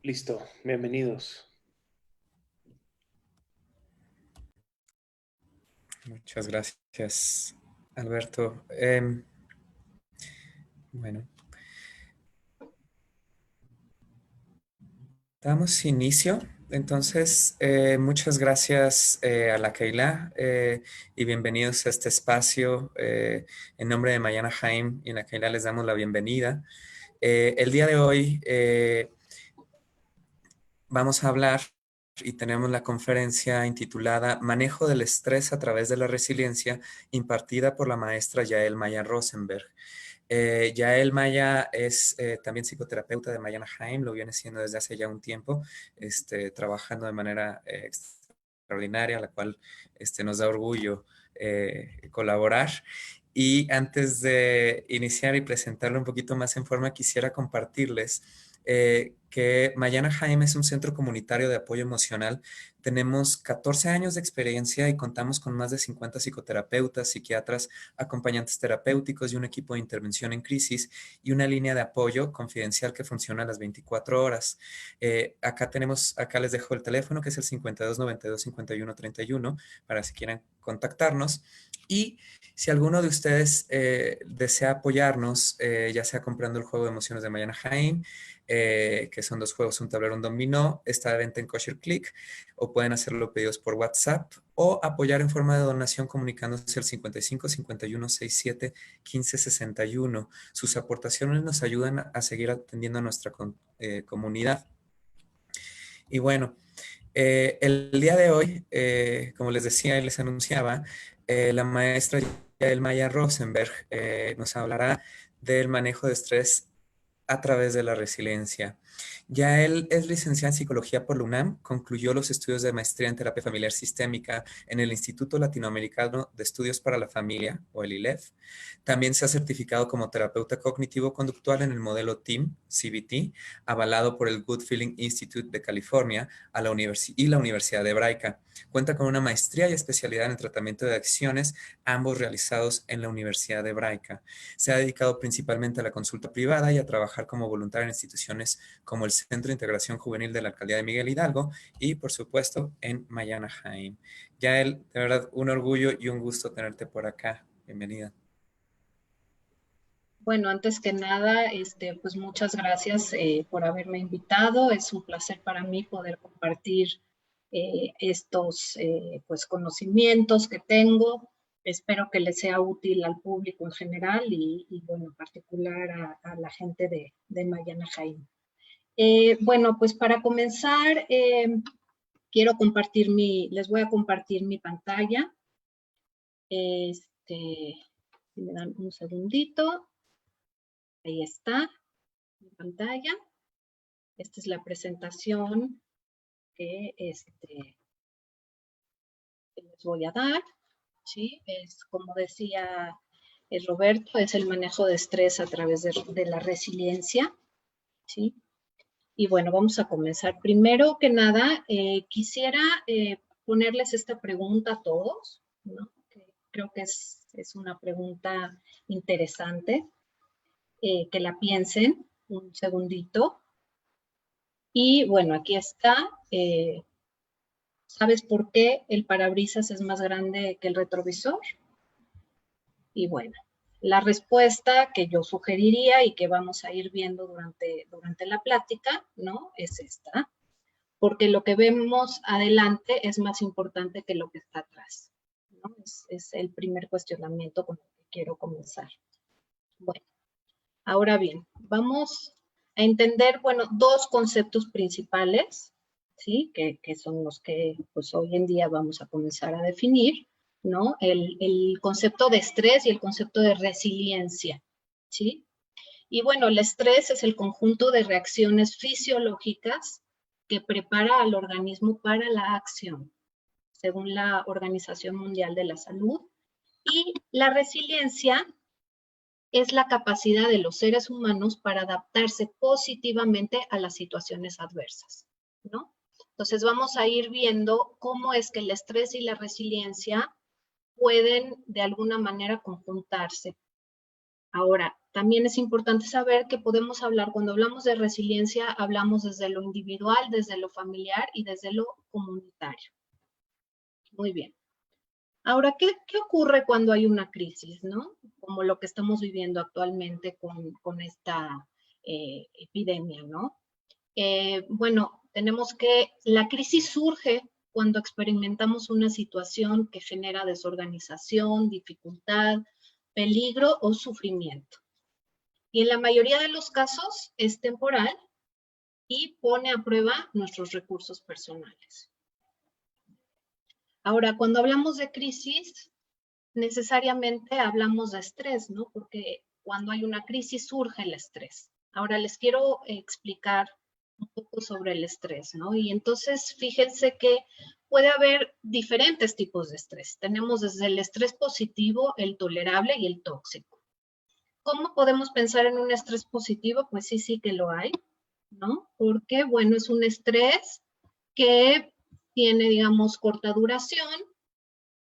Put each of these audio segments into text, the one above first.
Listo, bienvenidos. Muchas gracias, Alberto. Bueno, damos inicio. Entonces, muchas gracias a la Keila y bienvenidos a este espacio. En nombre de Mayana Jaime y la Keila les damos la bienvenida. El día de hoy vamos a hablar y tenemos la conferencia intitulada Manejo del estrés a través de la resiliencia, impartida por la maestra Yael Maya Rosenberg. Yael Maya es también psicoterapeuta de Mayana Jaime, lo viene siendo desde hace ya un tiempo, trabajando de manera extraordinaria, la cual nos da orgullo colaborar. Y antes de iniciar y presentarlo un poquito más en forma, quisiera compartirles que Mayana Jaime es un centro comunitario de apoyo emocional. Tenemos 14 años de experiencia y contamos con más de 50 psicoterapeutas, psiquiatras, acompañantes terapéuticos y un equipo de intervención en crisis y una línea de apoyo confidencial que funciona a las 24 horas. Acá les dejo el teléfono que es el 52 92 51 31 para si quieren contactarnos. Y si alguno de ustedes desea apoyarnos, ya sea comprando el juego de emociones de Mayana Jaime, que son dos juegos, un tablero, un dominó, está de venta en Kosher Click, o pueden hacerlo pedidos por WhatsApp o apoyar en forma de donación comunicándose al 55 51 67 15 61. Sus aportaciones nos ayudan a seguir atendiendo a nuestra comunidad. Y bueno, el día de hoy, como les decía y les anunciaba, la maestra Yael Maya Rosenberg nos hablará del manejo de estrés a través de la resiliencia. Ya él es licenciado en psicología por la UNAM, concluyó los estudios de maestría en terapia familiar sistémica en el Instituto Latinoamericano de Estudios para la Familia, o el ILEF. También se ha certificado como terapeuta cognitivo-conductual en el modelo TEAM, CBT, avalado por el Good Feeling Institute de California y la Universidad Hebraica. Cuenta con una maestría y especialidad en el tratamiento de adicciones, ambos realizados en la Universidad Hebraica. Se ha dedicado principalmente a la consulta privada y a trabajar como voluntaria en instituciones como el Centro de Integración Juvenil de la Alcaldía de Miguel Hidalgo y, por supuesto, en Mayana Jaime. Yael, de verdad, un orgullo y un gusto tenerte por acá. Bienvenida. Bueno, antes que nada, pues muchas gracias por haberme invitado. Es un placer para mí poder compartir estos pues conocimientos que tengo. Espero que les sea útil al público en general y bueno, en particular a la gente de Mayana Jaime. Bueno, pues para comenzar, les voy a compartir mi pantalla. Si me dan un segundito. Ahí está, en pantalla. Esta es la presentación que les voy a dar. ¿Sí? Es, como decía Roberto, es el manejo de estrés a través de la resiliencia. ¿Sí? Y bueno, vamos a comenzar. Primero que nada, quisiera ponerles esta pregunta a todos, ¿no? Que creo que es una pregunta interesante, que la piensen un segundito. Y bueno, aquí está. ¿Sabes por qué el parabrisas es más grande que el retrovisor? Y bueno, la respuesta que yo sugeriría y que vamos a ir viendo durante la plática, ¿no? Es esta. Porque lo que vemos adelante es más importante que lo que está atrás, ¿no? Es el primer cuestionamiento con el que quiero comenzar. Bueno, ahora bien, vamos a entender, bueno, dos conceptos principales, ¿sí? Que son los que pues hoy en día vamos a comenzar a definir, ¿no? El concepto de estrés y el concepto de resiliencia, ¿sí? Y bueno, el estrés es el conjunto de reacciones fisiológicas que prepara al organismo para la acción, según la Organización Mundial de la Salud. Y la resiliencia es la capacidad de los seres humanos para adaptarse positivamente a las situaciones adversas, ¿no? Entonces vamos a ir viendo cómo es que el estrés y la resiliencia pueden de alguna manera conjuntarse Ahora, también es importante saber que podemos hablar, cuando hablamos de resiliencia, hablamos desde lo individual, desde lo familiar y desde lo comunitario. Muy bien. Ahora, ¿qué ocurre cuando hay una crisis, no? Como lo que estamos viviendo actualmente con esta epidemia, ¿no? Bueno, tenemos que, la crisis surge cuando experimentamos una situación que genera desorganización, dificultad, peligro o sufrimiento. Y en la mayoría de los casos es temporal y pone a prueba nuestros recursos personales. Ahora, cuando hablamos de crisis, necesariamente hablamos de estrés, ¿no? Porque cuando hay una crisis surge el estrés. Ahora les quiero explicar un poco sobre el estrés, ¿no? Y entonces fíjense que puede haber diferentes tipos de estrés. Tenemos desde el estrés positivo, el tolerable y el tóxico. ¿Cómo podemos pensar en un estrés positivo? Pues sí que lo hay, ¿no? Porque, bueno, es un estrés que tiene, digamos, corta duración,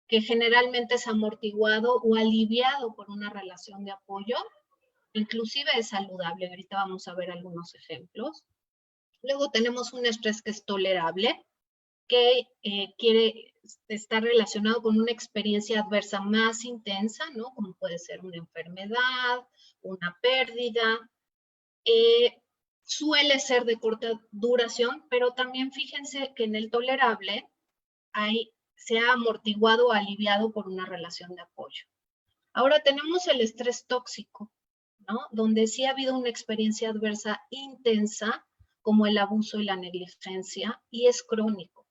que generalmente es amortiguado o aliviado por una relación de apoyo, inclusive es saludable. Ahorita vamos a ver algunos ejemplos. Luego tenemos un estrés que es tolerable, que está relacionado con una experiencia adversa más intensa, ¿no? Como puede ser una enfermedad, una pérdida. Suele ser de corta duración, pero también fíjense que en el tolerable se ha amortiguado o aliviado por una relación de apoyo. Ahora tenemos el estrés tóxico, ¿no? Donde sí ha habido una experiencia adversa intensa, como el abuso y la negligencia, y es crónico.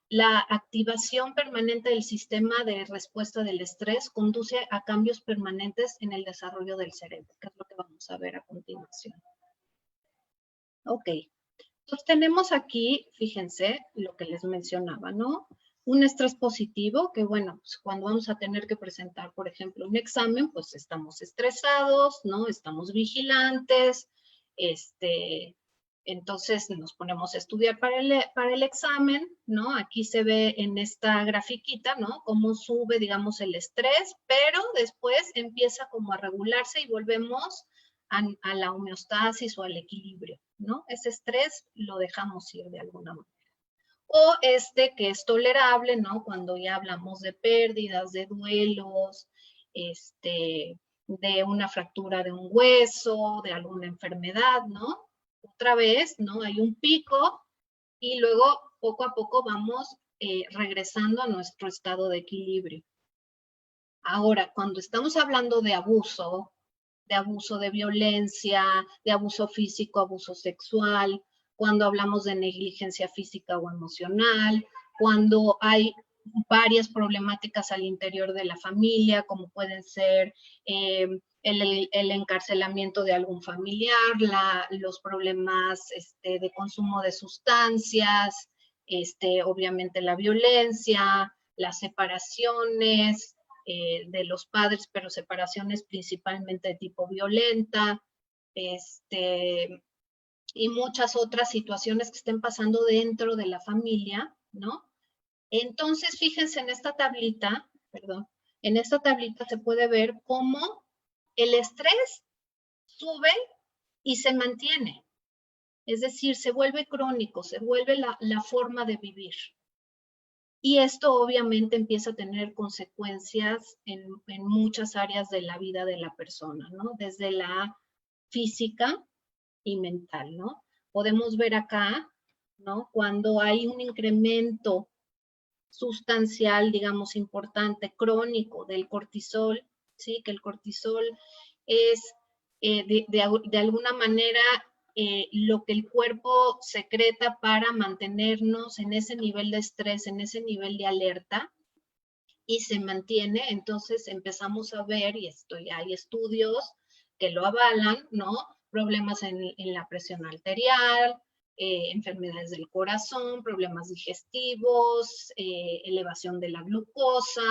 La activación permanente del sistema de respuesta del estrés conduce a cambios permanentes en el desarrollo del cerebro, que es lo que vamos a ver a continuación. Ok, entonces tenemos aquí, fíjense, lo que les mencionaba, ¿no? Un estrés positivo, que bueno, pues cuando vamos a tener que presentar, por ejemplo, un examen, pues estamos estresados, ¿no? Estamos vigilantes, entonces nos ponemos a estudiar para el examen, ¿no? Aquí se ve en esta grafiquita, ¿no? Cómo sube, digamos, el estrés, pero después empieza como a regularse y volvemos a la homeostasis o al equilibrio, ¿no? Ese estrés lo dejamos ir de alguna manera. O que es tolerable, ¿no? Cuando ya hablamos de pérdidas, de duelos, de una fractura de un hueso, de alguna enfermedad, ¿no? Otra vez, ¿no? Hay un pico y luego poco a poco vamos regresando a nuestro estado de equilibrio. Ahora, cuando estamos hablando de abuso de violencia, de abuso físico, abuso sexual, cuando hablamos de negligencia física o emocional, cuando hay varias problemáticas al interior de la familia, como pueden ser el encarcelamiento de algún familiar, los problemas de consumo de sustancias, obviamente la violencia, las separaciones, de los padres, pero separaciones principalmente de tipo violenta, y muchas otras situaciones que estén pasando dentro de la familia, ¿no? Entonces, fíjense en esta tablita, en esta tablita se puede ver cómo el estrés sube y se mantiene. Es decir, se vuelve crónico, se vuelve la forma de vivir. Y esto obviamente empieza a tener consecuencias en muchas áreas de la vida de la persona, ¿no? Desde la física y mental, ¿no? Podemos ver acá, ¿no? Cuando hay un incremento sustancial, digamos, importante, crónico del cortisol, ¿sí? Que el cortisol es de alguna manera lo que el cuerpo secreta para mantenernos en ese nivel de estrés, en ese nivel de alerta, y se mantiene. Entonces empezamos a ver, y hay estudios que lo avalan, ¿no? Problemas en la presión arterial, enfermedades del corazón, problemas digestivos, elevación de la glucosa,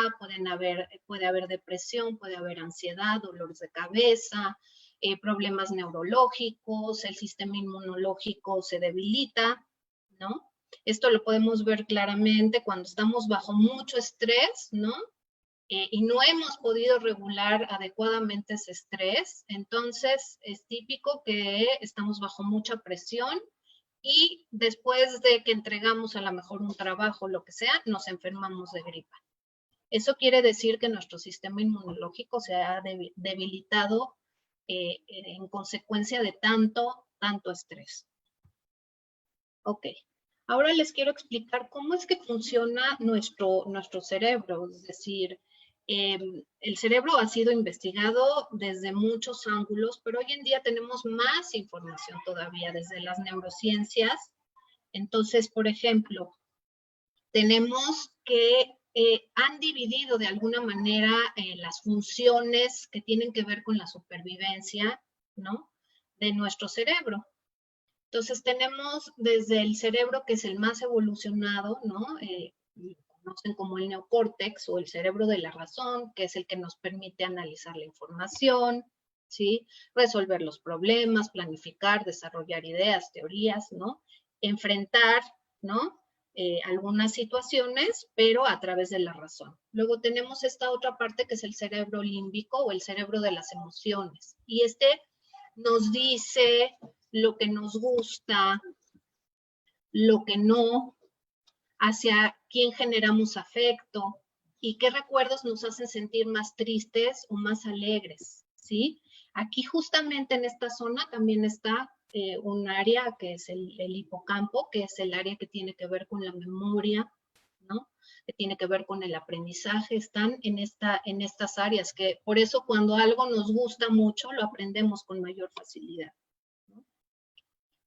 puede haber depresión, puede haber ansiedad, dolores de cabeza, problemas neurológicos, el sistema inmunológico se debilita, ¿no? Esto lo podemos ver claramente cuando estamos bajo mucho estrés, ¿no? y no hemos podido regular adecuadamente ese estrés, entonces es típico que estamos bajo mucha presión y después de que entregamos a lo mejor un trabajo, lo que sea, nos enfermamos de gripa. Eso quiere decir que nuestro sistema inmunológico se ha debilitado en consecuencia de tanto estrés. Ok, ahora les quiero explicar cómo es que funciona nuestro cerebro, es decir, el cerebro ha sido investigado desde muchos ángulos, pero hoy en día tenemos más información todavía desde las neurociencias. Entonces, por ejemplo, tenemos que han dividido de alguna manera las funciones que tienen que ver con la supervivencia, ¿no?, de nuestro cerebro. Entonces tenemos desde el cerebro, que es el más evolucionado, ¿no? Conocen como el neocórtex o el cerebro de la razón, que es el que nos permite analizar la información, ¿sí?, resolver los problemas, planificar, desarrollar ideas, teorías, ¿no?, enfrentar, ¿no?, algunas situaciones, pero a través de la razón. Luego tenemos esta otra parte que es el cerebro límbico o el cerebro de las emociones. Y este nos dice lo que nos gusta, lo que no, hacia quién generamos afecto y qué recuerdos nos hacen sentir más tristes o más alegres, ¿sí? Aquí justamente en esta zona también está un área que es el hipocampo, que es el área que tiene que ver con la memoria, ¿no?, que tiene que ver con el aprendizaje. Están en estas áreas, que por eso cuando algo nos gusta mucho, lo aprendemos con mayor facilidad.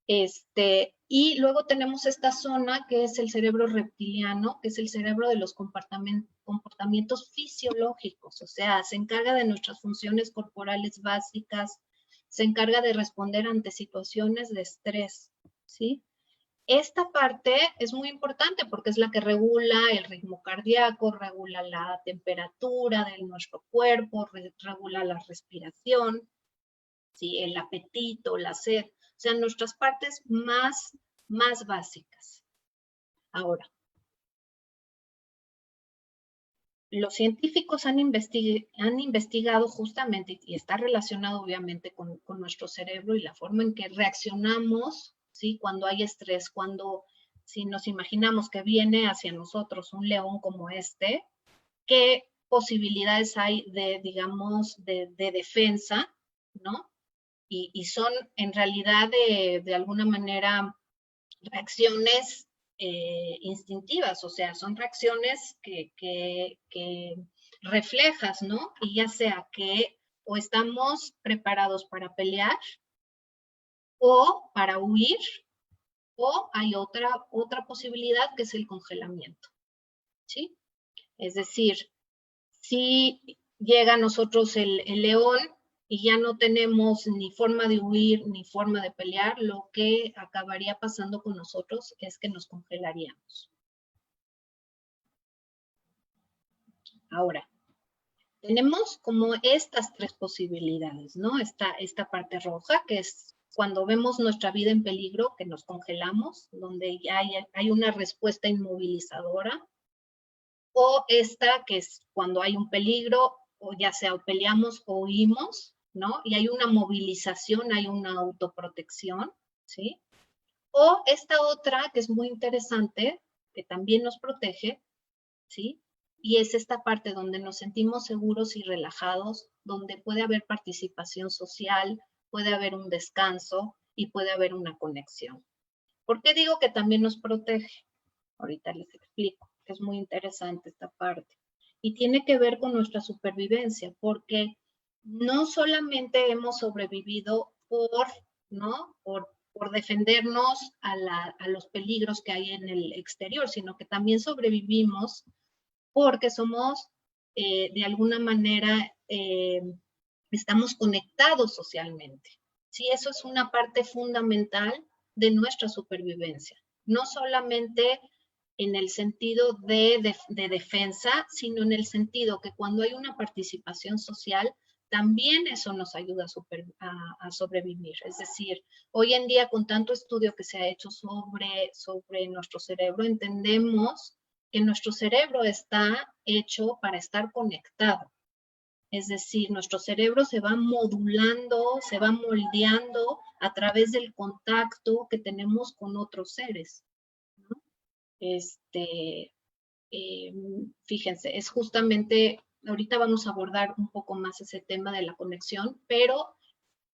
Y luego tenemos esta zona que es el cerebro reptiliano, que es el cerebro de los comportamientos fisiológicos, o sea, se encarga de nuestras funciones corporales básicas, se encarga de responder ante situaciones de estrés, ¿sí? Esta parte es muy importante porque es la que regula el ritmo cardíaco, regula la temperatura de nuestro cuerpo, regula la respiración, ¿sí?, el apetito, la sed. O sea, nuestras partes más básicas. Ahora, los científicos han investigado justamente, y está relacionado obviamente con nuestro cerebro y la forma en que reaccionamos, ¿sí?, cuando hay estrés, si nos imaginamos que viene hacia nosotros un león como este, ¿qué posibilidades hay digamos, de defensa, ¿no? Y son en realidad de alguna manera reacciones instintivas, o sea, son reacciones que reflejas, ¿no? Y ya sea que o estamos preparados para pelear o para huir, o hay otra posibilidad que es el congelamiento, ¿sí? Es decir, si llega a nosotros el león y ya no tenemos ni forma de huir ni forma de pelear, lo que acabaría pasando con nosotros es que nos congelaríamos. Ahora, tenemos como estas tres posibilidades, ¿no? Esta parte roja, que es cuando vemos nuestra vida en peligro, que nos congelamos, donde ya hay una respuesta inmovilizadora. O esta, que es cuando hay un peligro, o ya sea o peleamos o huimos, ¿no? Y hay una movilización, hay una autoprotección, ¿sí? O esta otra, que es muy interesante, que también nos protege, ¿sí? Y es esta parte donde nos sentimos seguros y relajados, donde puede haber participación social, puede haber un descanso y puede haber una conexión. ¿Por qué digo que también nos protege? Ahorita les explico, que es muy interesante esta parte. Y tiene que ver con nuestra supervivencia, porque no solamente hemos sobrevivido ¿no?, por defendernos a los peligros que hay en el exterior, sino que también sobrevivimos porque somos, de alguna manera, estamos conectados socialmente. Sí, eso es una parte fundamental de nuestra supervivencia. No solamente en el sentido de defensa, sino en el sentido que cuando hay una participación social, también eso nos ayuda a sobrevivir. Es decir, hoy en día con tanto estudio que se ha hecho sobre nuestro cerebro, entendemos que nuestro cerebro está hecho para estar conectado. Es decir, nuestro cerebro se va modulando, se va moldeando a través del contacto que tenemos con otros seres, ¿no? Fíjense, es justamente, ahorita vamos a abordar un poco más ese tema de la conexión, pero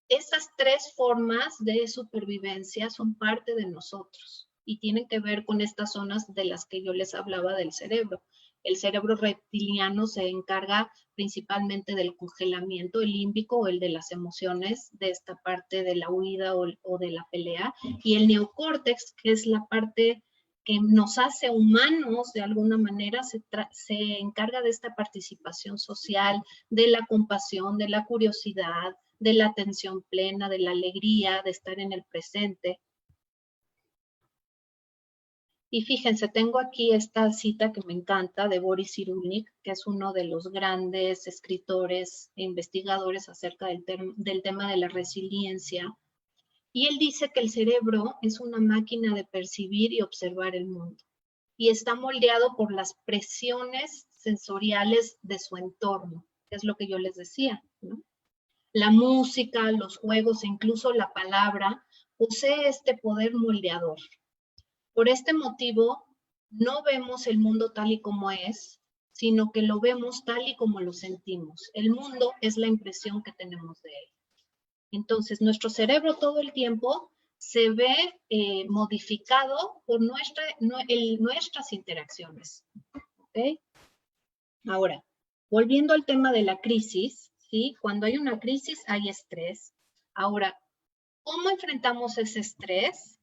esas tres formas de supervivencia son parte de nosotros y tienen que ver con estas zonas de las que yo les hablaba del cerebro. El cerebro reptiliano se encarga principalmente del congelamiento, el límbico o el de las emociones, de esta parte de la huida o de la pelea, y el neocórtex, que es la parte que nos hace humanos de alguna manera, se encarga de esta participación social, de la compasión, de la curiosidad, de la atención plena, de la alegría, de estar en el presente. Y fíjense, tengo aquí esta cita que me encanta de Boris Cyrulnik, que es uno de los grandes escritores e investigadores acerca del tema de la resiliencia. Y él dice que el cerebro es una máquina de percibir y observar el mundo. Y está moldeado por las presiones sensoriales de su entorno, que es lo que yo les decía, ¿no? La música, los juegos e incluso la palabra posee este poder moldeador. Por este motivo, no vemos el mundo tal y como es, sino que lo vemos tal y como lo sentimos. El mundo es la impresión que tenemos de él. Entonces, nuestro cerebro todo el tiempo se ve modificado por nuestras interacciones. ¿Okay? Ahora, volviendo al tema de la crisis, ¿sí? Cuando hay una crisis hay estrés. Ahora, ¿cómo enfrentamos ese estrés?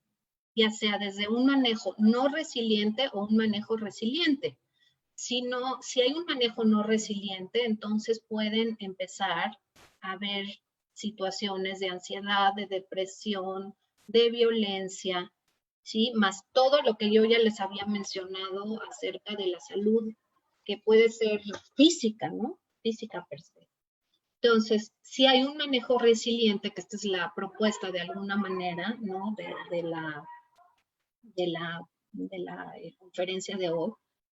Ya sea desde un manejo no resiliente o un manejo resiliente. Si hay un manejo no resiliente, entonces pueden empezar a haber situaciones de ansiedad, de depresión, de violencia, ¿sí? Más todo lo que yo ya les había mencionado acerca de la salud, que puede ser física, ¿no? Física per se. Entonces, si hay un manejo resiliente, que esta es la propuesta de alguna manera, ¿no? De la conferencia de hoy,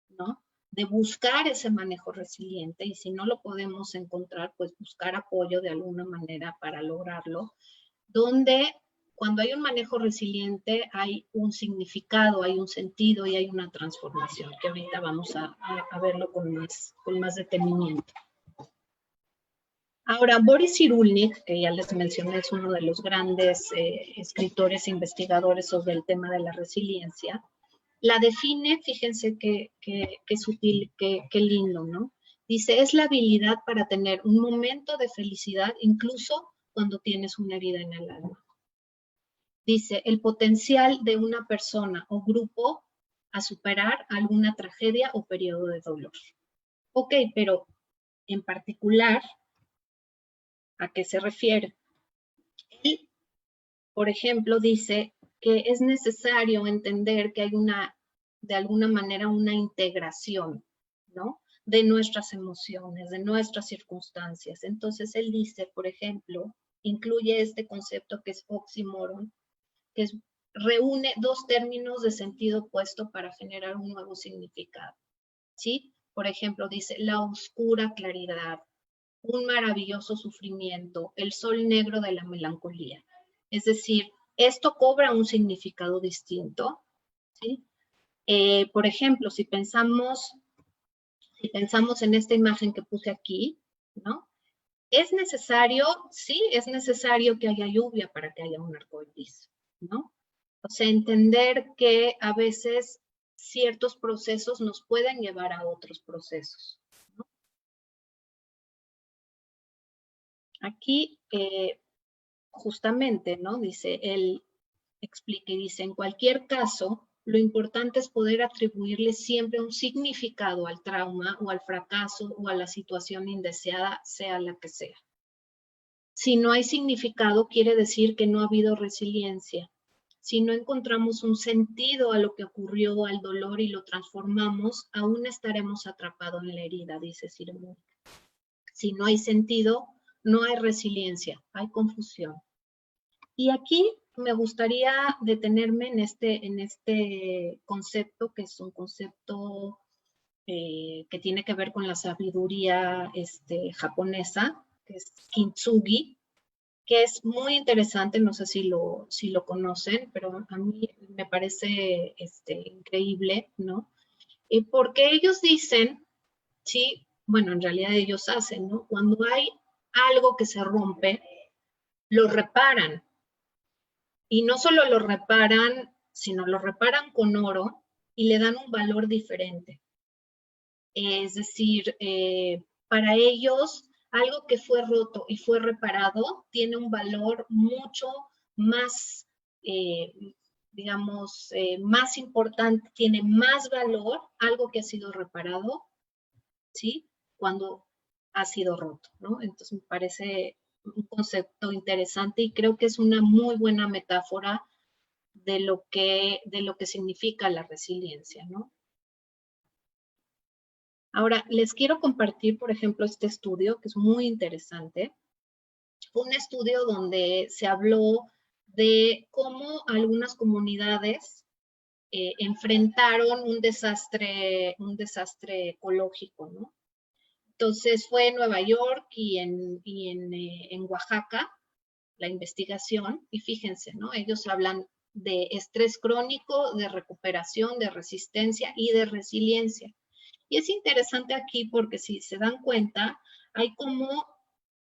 ¿no? De buscar ese manejo resiliente, y si no lo podemos encontrar, pues buscar apoyo de alguna manera para lograrlo, donde cuando hay un manejo resiliente hay un significado, hay un sentido y hay una transformación, que ahorita vamos a verlo con más detenimiento. Ahora, Boris Cyrulnik, que ya les mencioné, es uno de los grandes escritores e investigadores sobre el tema de la resiliencia, la define, fíjense qué sutil, qué lindo, ¿no? Dice, es la habilidad para tener un momento de felicidad incluso cuando tienes una herida en el alma. Dice, el potencial de una persona o grupo a superar alguna tragedia o periodo de dolor. Ok, pero en particular, ¿a qué se refiere? Él, por ejemplo, dice que es necesario entender que hay de alguna manera una integración, ¿no? De nuestras emociones, de nuestras circunstancias. Entonces él dice, por ejemplo, incluye este concepto que es oxímoron, que reúne dos términos de sentido opuesto para generar un nuevo significado, ¿sí? Por ejemplo, dice la oscura claridad, un maravilloso sufrimiento, el sol negro de la melancolía. Es decir, esto cobra un significado distinto, ¿sí? Por ejemplo, si pensamos en esta imagen que puse aquí, ¿no? ¿Es necesario? Sí, es necesario que haya lluvia para que haya un arcoíris, ¿no? O sea, entender que a veces ciertos procesos nos pueden llevar a otros procesos, ¿no? Aquí, justamente, ¿no? Dice, él explica y dice, en cualquier caso, lo importante es poder atribuirle siempre un significado al trauma o al fracaso o a la situación indeseada, sea la que sea. Si no hay significado, quiere decir que no ha habido resiliencia. Si no encontramos un sentido a lo que ocurrió, al dolor, y lo transformamos, aún estaremos atrapados en la herida, dice Cyrulnik. Si no hay sentido, no hay resiliencia, hay confusión. Y aquí me gustaría detenerme en este concepto, que es un concepto que tiene que ver con la sabiduría japonesa, que es Kintsugi, que es muy interesante, no sé si lo conocen, pero a mí me parece increíble, ¿no? Porque ellos dicen, sí, bueno, en realidad ellos hacen, ¿no? Cuando hay algo que se rompe, lo reparan. Y no solo lo reparan, sino lo reparan con oro y le dan un valor diferente. Es decir, para ellos, algo que fue roto y fue reparado tiene un valor mucho más, digamos, más importante, tiene más valor algo que ha sido reparado, ¿sí? Cuando ha sido roto, ¿no? Entonces me parece un concepto interesante y creo que es una muy buena metáfora de lo que significa la resiliencia, ¿no? Ahora, les quiero compartir, por ejemplo, este estudio que es muy interesante. Un estudio donde se habló de cómo algunas comunidades enfrentaron un desastre ecológico, ¿no? Entonces fue en Nueva York y en Oaxaca la investigación, y fíjense, ¿no? Ellos hablan de estrés crónico, de recuperación, de resistencia y de resiliencia. Y es interesante aquí porque si se dan cuenta, hay como,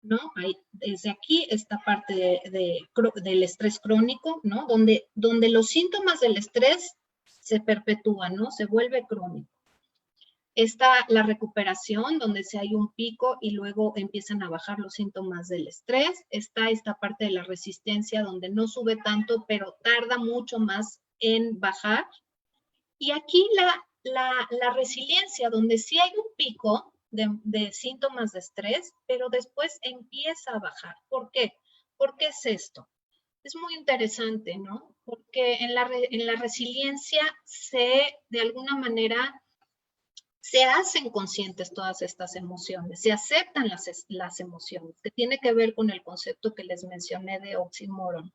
¿no? Hay, desde aquí esta parte del estrés crónico, ¿no? Donde los síntomas del estrés se perpetúan, ¿no? Se vuelve crónico. Está la recuperación, donde si hay un pico y luego empiezan a bajar los síntomas del estrés. Está esta parte de la resistencia, donde no sube tanto, pero tarda mucho más en bajar. Y aquí la resiliencia, donde sí hay un pico de síntomas de estrés, pero después empieza a bajar. ¿Por qué? ¿Por qué es esto? Es muy interesante, ¿no? Porque en la resiliencia de alguna manera, se hacen conscientes todas estas emociones, se aceptan las emociones, que tiene que ver con el concepto que les mencioné de oxímoron.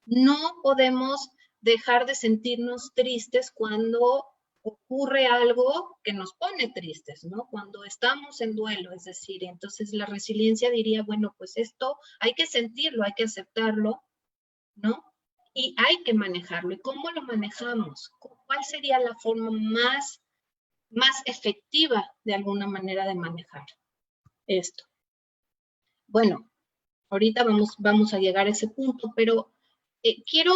No podemos dejar de sentirnos tristes cuando ocurre algo que nos pone tristes, ¿no? Cuando estamos en duelo, es decir, entonces la resiliencia diría, bueno, pues esto hay que sentirlo, hay que aceptarlo, ¿no? Y hay que manejarlo. ¿Y cómo lo manejamos? ¿Cuál sería la forma más efectiva de alguna manera de manejar esto? Bueno, ahorita vamos a llegar a ese punto, pero quiero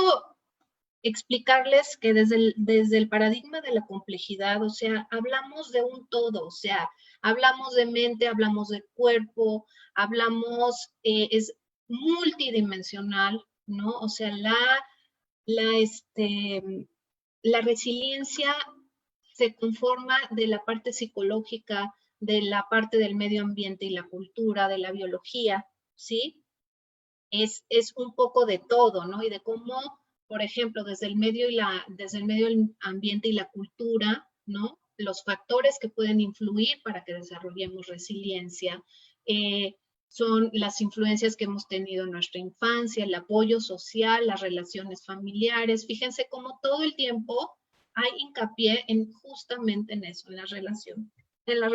explicarles que desde el paradigma de la complejidad, o sea, hablamos de un todo, o sea, hablamos de mente, hablamos de cuerpo, hablamos, es multidimensional, ¿no? O sea, la resiliencia se conforma de la parte psicológica, de la parte del medio ambiente y la cultura, de la biología, ¿sí? Es un poco de todo, ¿no? Y de cómo, por ejemplo, desde el medio ambiente y la cultura, ¿no? Los factores que pueden influir para que desarrollemos resiliencia, son las influencias que hemos tenido en nuestra infancia, el apoyo social, las relaciones familiares. Fíjense cómo todo el tiempo hay hincapié justamente en eso, en las relaciones. En las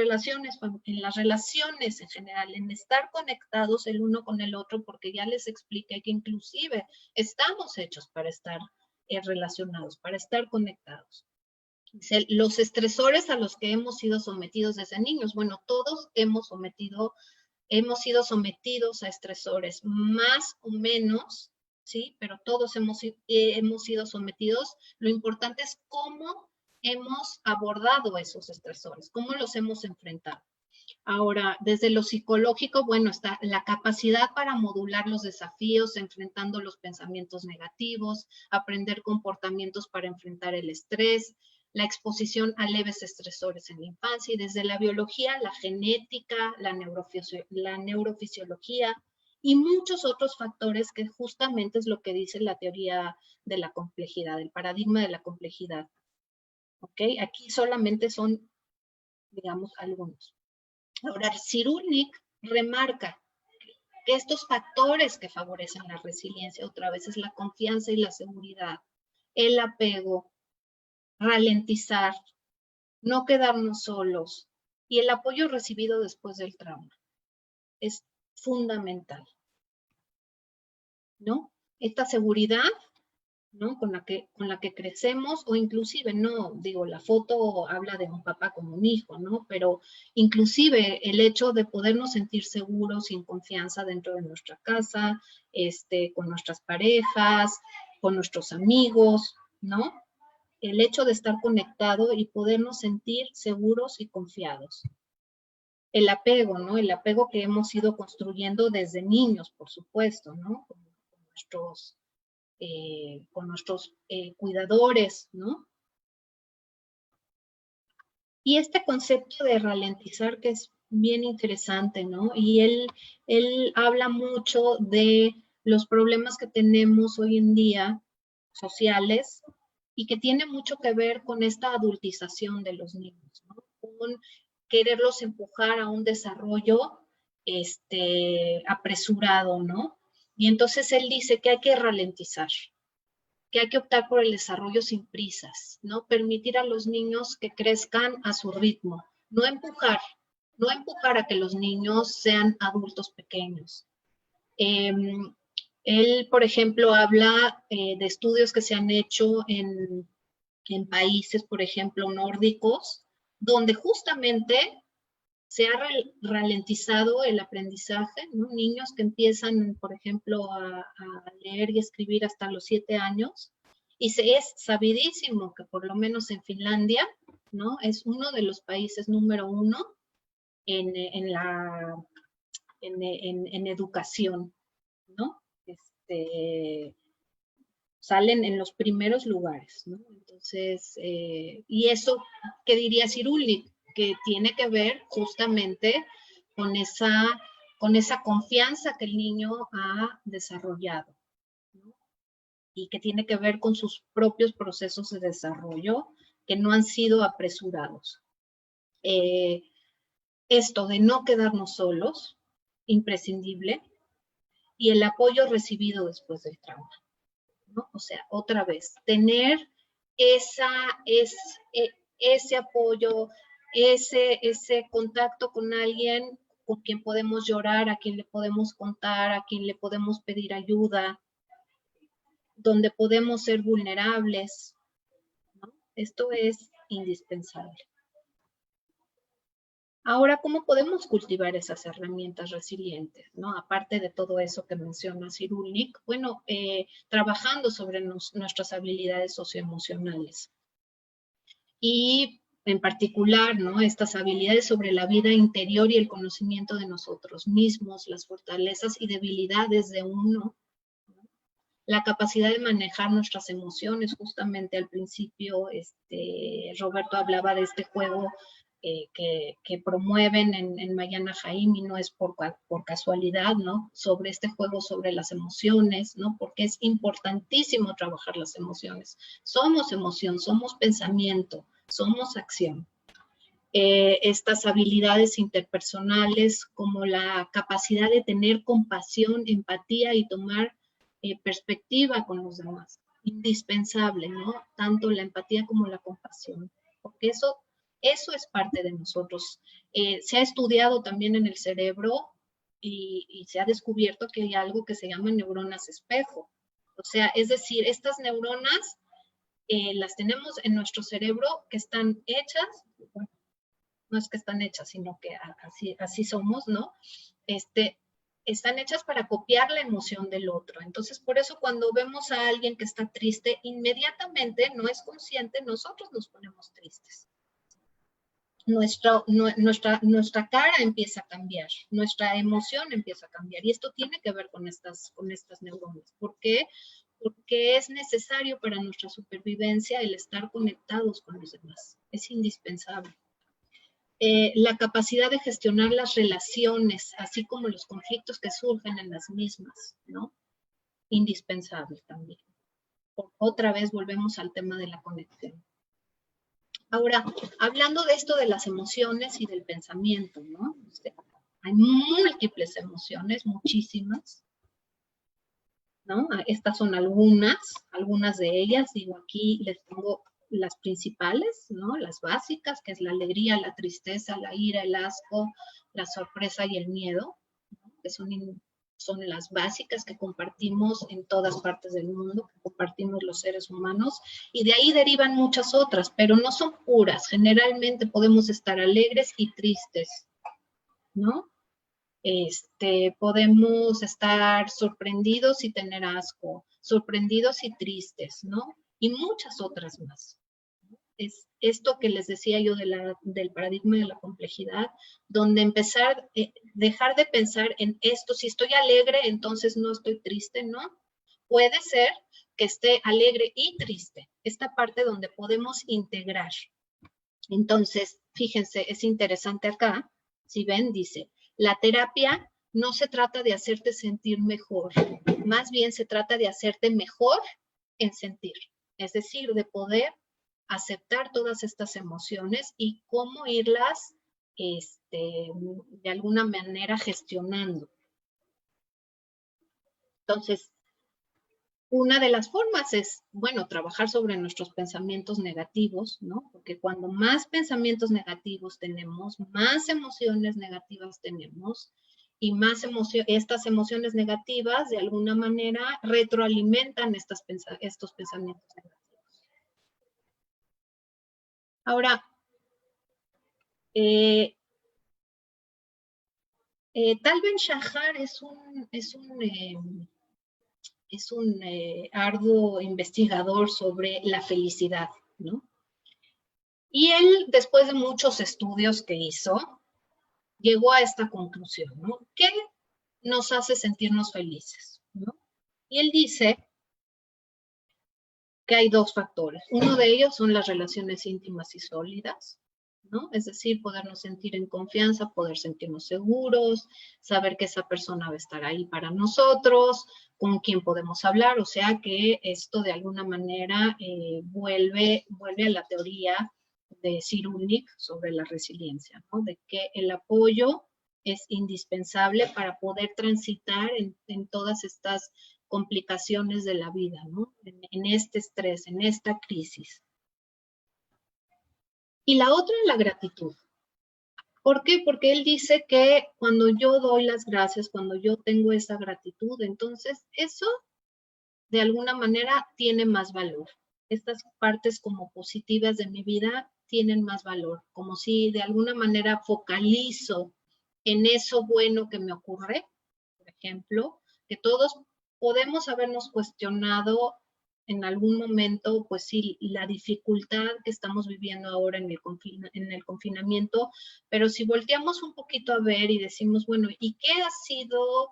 relaciones en general, en estar conectados el uno con el otro, porque ya les expliqué que inclusive estamos hechos para estar relacionados, para estar conectados. Los estresores a los que hemos sido sometidos desde niños, bueno, todos hemos sido sometidos a estresores, más o menos, ¿sí? Pero todos hemos sido sometidos. Lo importante es cómo hemos abordado esos estresores, cómo los hemos enfrentado. Ahora, desde lo psicológico, bueno, está la capacidad para modular los desafíos, enfrentando los pensamientos negativos, aprender comportamientos para enfrentar el estrés, la exposición a leves estresores en la infancia, y desde la biología, la genética, la neurofisiología y muchos otros factores que justamente es lo que dice la teoría de la complejidad, el paradigma de la complejidad. ¿Ok? Aquí solamente son, digamos, algunos. Ahora, Cyrulnik remarca que estos factores que favorecen la resiliencia, otra vez, es la confianza y la seguridad, el apego, ralentizar, no quedarnos solos y el apoyo recibido después del trauma. Es fundamental, ¿no? Esta seguridad, ¿no? Con la que crecemos, o inclusive, no, digo, la foto habla de un papá como un hijo, ¿no? Pero inclusive el hecho de podernos sentir seguros y en confianza dentro de nuestra casa, con nuestras parejas, con nuestros amigos, ¿no? El hecho de estar conectado y podernos sentir seguros y confiados. El apego, ¿no? El apego que hemos ido construyendo desde niños, por supuesto, ¿no? Con nuestros cuidadores, ¿no? Y este concepto de ralentizar que es bien interesante, ¿no? Y él habla mucho de los problemas que tenemos hoy en día sociales y que tiene mucho que ver con esta adultización de los niños, ¿no? Con quererlos empujar a un desarrollo apresurado, ¿no? Y entonces él dice que hay que ralentizar, que hay que optar por el desarrollo sin prisas, ¿no? Permitir a los niños que crezcan a su ritmo, no empujar a que los niños sean adultos pequeños. Él, por ejemplo, habla de estudios que se han hecho en países, por ejemplo, nórdicos, donde justamente se ha ralentizado el aprendizaje, ¿no? Niños que empiezan, por ejemplo, a leer y escribir hasta los 7 años, y es sabidísimo que por lo menos en Finlandia, ¿no? Es uno de los países número 1 en educación, ¿no? Salen en los primeros lugares, ¿no? Entonces, y eso, ¿qué diría Cyrulnik? Que tiene que ver justamente con esa confianza que el niño ha desarrollado, ¿no? Y que tiene que ver con sus propios procesos de desarrollo que no han sido apresurados. Esto de no quedarnos solos, imprescindible, y el apoyo recibido después del trauma, ¿no? O sea, otra vez, tener ese apoyo, ese contacto con alguien con quien podemos llorar, a quien le podemos contar, a quien le podemos pedir ayuda, donde podemos ser vulnerables, ¿no? Esto es indispensable. Ahora, ¿cómo podemos cultivar esas herramientas resilientes, ¿no? Aparte de todo eso que menciona Cyrulnik, bueno, trabajando sobre nuestras habilidades socioemocionales. Y en particular, ¿no? Estas habilidades sobre la vida interior y el conocimiento de nosotros mismos, las fortalezas y debilidades de uno, ¿no? La capacidad de manejar nuestras emociones. Justamente al principio, Roberto hablaba de este juego que promueven en Mayana Jaime, no es por casualidad, ¿no? Sobre este juego sobre las emociones, ¿no? Porque es importantísimo trabajar las emociones. Somos emoción, somos pensamiento, somos acción. Estas habilidades interpersonales como la capacidad de tener compasión, empatía y tomar perspectiva con los demás. Indispensable, ¿no? Tanto la empatía como la compasión, porque eso es parte de nosotros. Se ha estudiado también en el cerebro y se ha descubierto que hay algo que se llama neuronas espejo. O sea, es decir, estas neuronas las tenemos en nuestro cerebro que están hechas, bueno, no es que están hechas, sino que así somos, ¿no? Están hechas para copiar la emoción del otro. Entonces, por eso cuando vemos a alguien que está triste, inmediatamente, no es consciente, nosotros nos ponemos tristes. Nuestra cara empieza a cambiar, nuestra emoción empieza a cambiar. Y esto tiene que ver con estas neuronas. ¿Por qué? Porque es necesario para nuestra supervivencia el estar conectados con los demás. Es indispensable. La capacidad de gestionar las relaciones, así como los conflictos que surgen en las mismas, ¿no? Indispensable también. Otra vez volvemos al tema de la conexión. Ahora, hablando de esto de las emociones y del pensamiento, ¿no? Hay múltiples emociones, muchísimas, ¿no? Estas son algunas de ellas. Digo, aquí les pongo las principales, ¿no? Las básicas, que es la alegría, la tristeza, la ira, el asco, la sorpresa y el miedo, ¿no? Que son las básicas que compartimos en todas partes del mundo, que compartimos los seres humanos, y de ahí derivan muchas otras, pero no son puras. Generalmente podemos estar alegres y tristes, ¿no? Podemos estar sorprendidos y tener asco, sorprendidos y tristes, ¿no? Y muchas otras más. Es esto que les decía yo del paradigma de la complejidad, donde dejar de pensar en esto, si estoy alegre, entonces no estoy triste, ¿no? Puede ser que esté alegre y triste, esta parte donde podemos integrar. Entonces, fíjense, es interesante acá, si ven, dice, la terapia no se trata de hacerte sentir mejor, más bien se trata de hacerte mejor en sentir, es decir, de poder aceptar todas estas emociones y cómo irlas de alguna manera gestionando. Entonces, una de las formas es, bueno, trabajar sobre nuestros pensamientos negativos, ¿no? Porque cuando más pensamientos negativos tenemos, más emociones negativas tenemos, y más estas emociones negativas de alguna manera retroalimentan estos pensamientos negativos. Ahora, Tal Ben-Shahar es un arduo investigador sobre la felicidad, ¿no? Y él, después de muchos estudios que hizo, llegó a esta conclusión, ¿no? ¿Qué nos hace sentirnos felices, ¿no? Y él dice que hay dos factores. Uno de ellos son las relaciones íntimas y sólidas, ¿no? Es decir, podernos sentir en confianza, poder sentirnos seguros, saber que esa persona va a estar ahí para nosotros, con quien podemos hablar, o sea que esto de alguna manera vuelve a la teoría de Cyrulnik sobre la resiliencia, ¿no? De que el apoyo es indispensable para poder transitar en todas estas complicaciones de la vida, ¿no? En este estrés, en esta crisis. Y la otra es la gratitud. ¿Por qué? Porque él dice que cuando yo doy las gracias, cuando yo tengo esa gratitud, entonces eso de alguna manera tiene más valor. Estas partes como positivas de mi vida tienen más valor, como si de alguna manera focalizo en eso bueno que me ocurre, por ejemplo, que todos podemos habernos cuestionado en algún momento, pues sí, la dificultad que estamos viviendo ahora en el confinamiento, pero si volteamos un poquito a ver y decimos, bueno, ¿y qué ha sido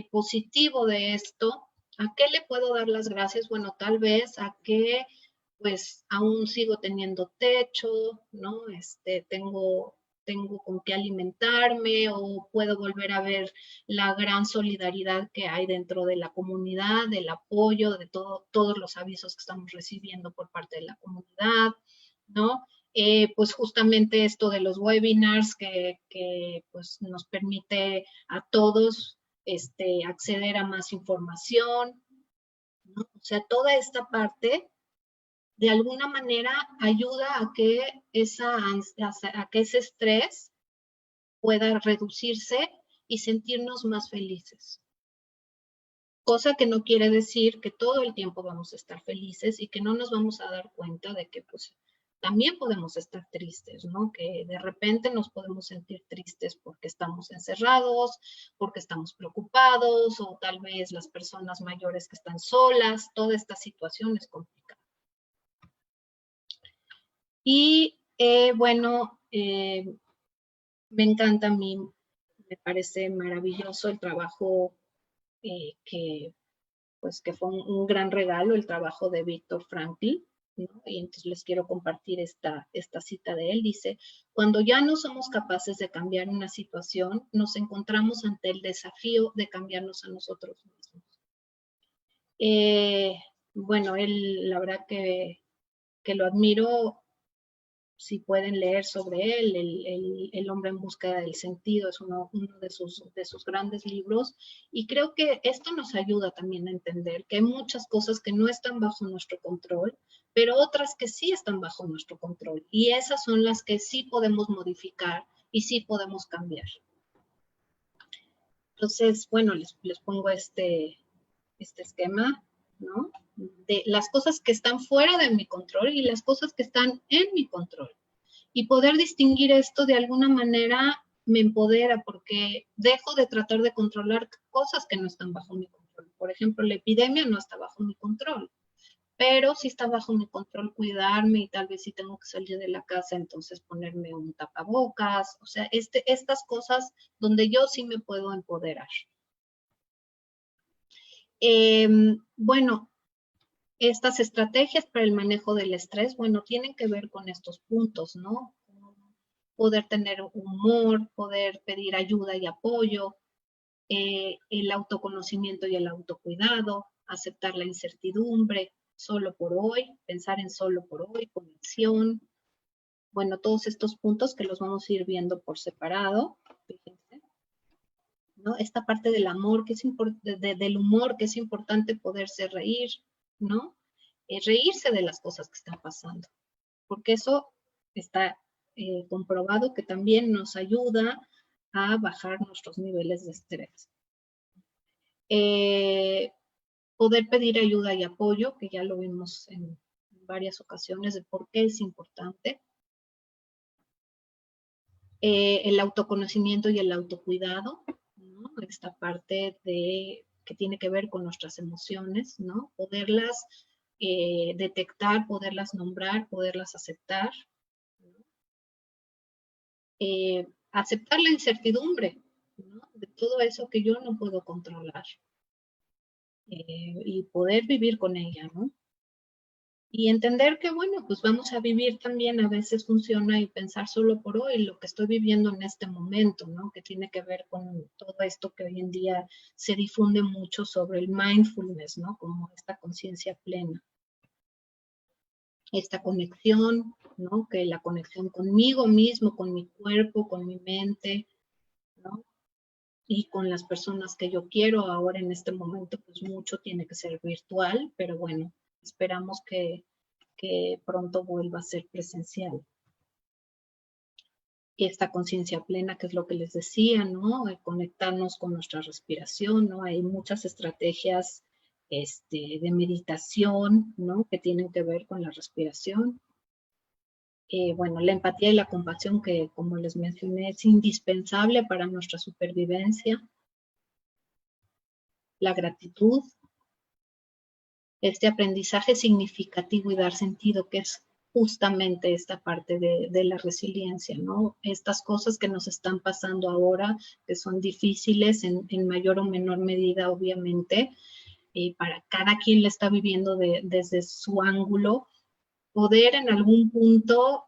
positivo de esto? ¿A qué le puedo dar las gracias? Bueno, tal vez a que pues aún sigo teniendo techo, ¿no? Tengo con qué alimentarme o puedo volver a ver la gran solidaridad que hay dentro de la comunidad, del apoyo, de todos los avisos que estamos recibiendo por parte de la comunidad, ¿no? Pues justamente esto de los webinars que pues nos permite a todos acceder a más información, ¿no? O sea, toda esta parte de alguna manera ayuda a que ese estrés pueda reducirse y sentirnos más felices. Cosa que no quiere decir que todo el tiempo vamos a estar felices y que no nos vamos a dar cuenta de que pues también podemos estar tristes, ¿no? Que de repente nos podemos sentir tristes porque estamos encerrados, porque estamos preocupados o tal vez las personas mayores que están solas, toda esta situación es complicada. Y bueno, me encanta a mí, me parece maravilloso el trabajo que fue un gran regalo, el trabajo de Viktor Frankl, ¿no? Y entonces les quiero compartir esta cita de él. Dice, cuando ya no somos capaces de cambiar una situación, nos encontramos ante el desafío de cambiarnos a nosotros mismos. Bueno, él, la verdad que lo admiro si pueden leer sobre él, El hombre en búsqueda del sentido es uno de sus grandes libros, y creo que esto nos ayuda también a entender que hay muchas cosas que no están bajo nuestro control, pero otras que sí están bajo nuestro control, y esas son las que sí podemos modificar y sí podemos cambiar. Entonces, bueno, les pongo este esquema, ¿no? De las cosas que están fuera de mi control y las cosas que están en mi control. Y poder distinguir esto de alguna manera me empodera, porque dejo de tratar de controlar cosas que no están bajo mi control. Por ejemplo, la epidemia no está bajo mi control, pero sí está bajo mi control cuidarme, y tal vez si tengo que salir de la casa, entonces ponerme un tapabocas. O sea, estas cosas donde yo sí me puedo empoderar. Bueno, estas estrategias para el manejo del estrés, bueno, tienen que ver con estos puntos, ¿no? Poder tener humor, poder pedir ayuda y apoyo, el autoconocimiento y el autocuidado, aceptar la incertidumbre, solo por hoy, pensar en solo por hoy, conexión. Bueno, todos estos puntos que los vamos a ir viendo por separado, fíjense, ¿no? Esta parte del amor, que es del humor, que es importante poderse reír, ¿no? Reírse de las cosas que están pasando, porque eso está comprobado que también nos ayuda a bajar nuestros niveles de estrés. Poder pedir ayuda y apoyo, que ya lo vimos en varias ocasiones de por qué es importante. El autoconocimiento y el autocuidado, ¿no? Esta parte que tiene que ver con nuestras emociones, ¿no? Poderlas detectar, poderlas nombrar, poderlas aceptar, ¿no? Aceptar la incertidumbre, ¿no? De todo eso que yo no puedo controlar, y poder vivir con ella, ¿no? Y entender que, bueno, pues vamos a vivir también, a veces funciona, y pensar solo por hoy, lo que estoy viviendo en este momento, ¿no? Que tiene que ver con todo esto que hoy en día se difunde mucho sobre el mindfulness, ¿no? Como esta conciencia plena. Esta conexión, ¿no? Que la conexión conmigo mismo, con mi cuerpo, con mi mente, ¿no? Y con las personas que yo quiero. Ahora en este momento, pues mucho tiene que ser virtual, pero bueno, esperamos que pronto vuelva a ser presencial. Y esta conciencia plena, que es lo que les decía, ¿no? Conectarnos con nuestra respiración, ¿no? Hay muchas estrategias de meditación, ¿no? Que tienen que ver con la respiración. Bueno, la empatía y la compasión, que como les mencioné, es indispensable para nuestra supervivencia. La gratitud, este aprendizaje significativo y dar sentido, que es justamente esta parte de la resiliencia, ¿no? Estas cosas que nos están pasando ahora, que son difíciles en mayor o menor medida, obviamente, para cada quien la está viviendo desde su ángulo, poder en algún punto